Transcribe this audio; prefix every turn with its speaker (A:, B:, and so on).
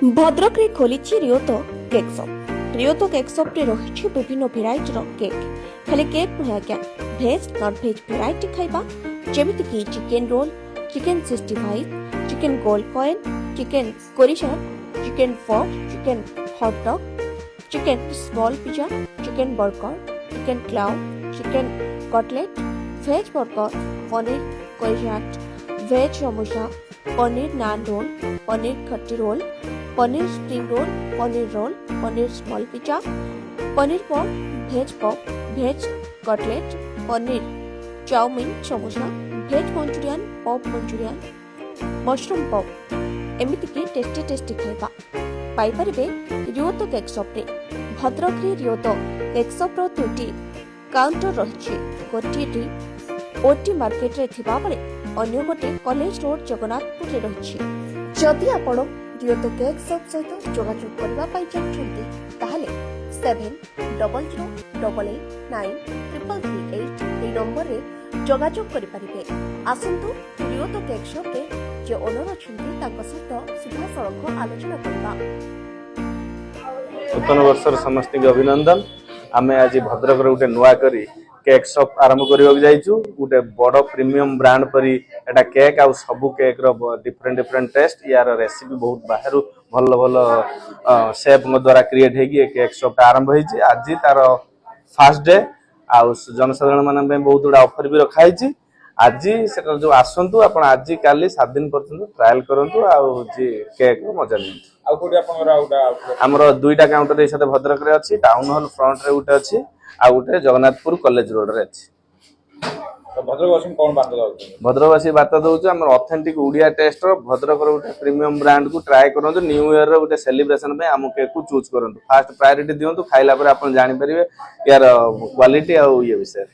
A: भद्रक रे खोलिछि रियोतो केक शॉप। रियोतो केक शॉप रे रहिछि विभिन्न भेराइटी रो केक। खाली केक नुहे आज्ञा, भेज नॉन भेज भेराइटी खाइबा जेमिति कि chicken roll, chicken 65, chicken gold coin, chicken कोरिशर, चिकन फॉक, chicken hot dog, chicken small pizza, chicken burger, chicken क्लाउन, chicken cutlet, veg burger, paneer कोरिचाट, वेज समोसा, पनीर नान रोल, पनीर खट्टी roll, paneer spring roll, paneer small pizza, paneer pop, भेज cutlet, paneer chowmein samosa, veg Manchurian, pop Manchurian, mushroom pop एमिति की tasty खाइबा पाई परिबे रियोतो cake shop रे। भद्रक रे रियोतो केक शॉप रो दुटी काउंटर रहिछि। गोटिएटी ओटी मार्केट रे थिबा बेले अन्य गोटे कॉलेज रोड जगन्नाथपुर रे रहिछि। जदि आपण रियोतो केक शॉप सहित जोगाजोग करबा पाई चाहछन्ती ताहाले 7088893338 এই নম্বরে যোগাযোগ কৰি পাৰিবে। আসন্তু रियोतो केक शॉप रे जे ओनर अछन्ती तांका सहित सीधा सड़क आलोचना करबा।
B: नूतन वर्षर समस्त अभिनंदन। आमे आज भद्रक गोटे नुआ करी केक शॉप आरंभ करने जाइछु। गोटे बड़ प्रीमियम ब्रांड परी एटा केक आ सबु केक रो डिफरेंट टेस्ट यार रेसिपी बहुत बाहर भल भल शेफ द्वारा क्रिएट हेगी केक शॉप आरंभ होईछि। आज तार फर्स्ट डे आ जनसाधारण मान बहुत गुड़ा ऑफर भी रखा है। आज से जो आसतु आप आज काली 7 दिन पर्यंत ट्रायल करंतु आ जी केक मजा नियंतु। आमर दुईटा काउंटर ये भद्रक रे अछि, टाउन हॉल फ्रंट रे गोटे अछि आ गोटे जगन्नाथपुर कॉलेज रोड रे अछि। भद्रकवासी बार्ता दउछु हमर ऑथेंटिक उड़िया टेस्ट रो भद्रक रो गोटे प्रीमियम ब्रांड को ट्राई करंतु। न्यू ईयर रो गोटे सेलिब्रेशन पे हम केक को चूज करंतु। फर्स्ट प्रायोरिटी दियंतु, खाइला पर आपण जानि परिबे यार क्वालिटी आ ये विषय।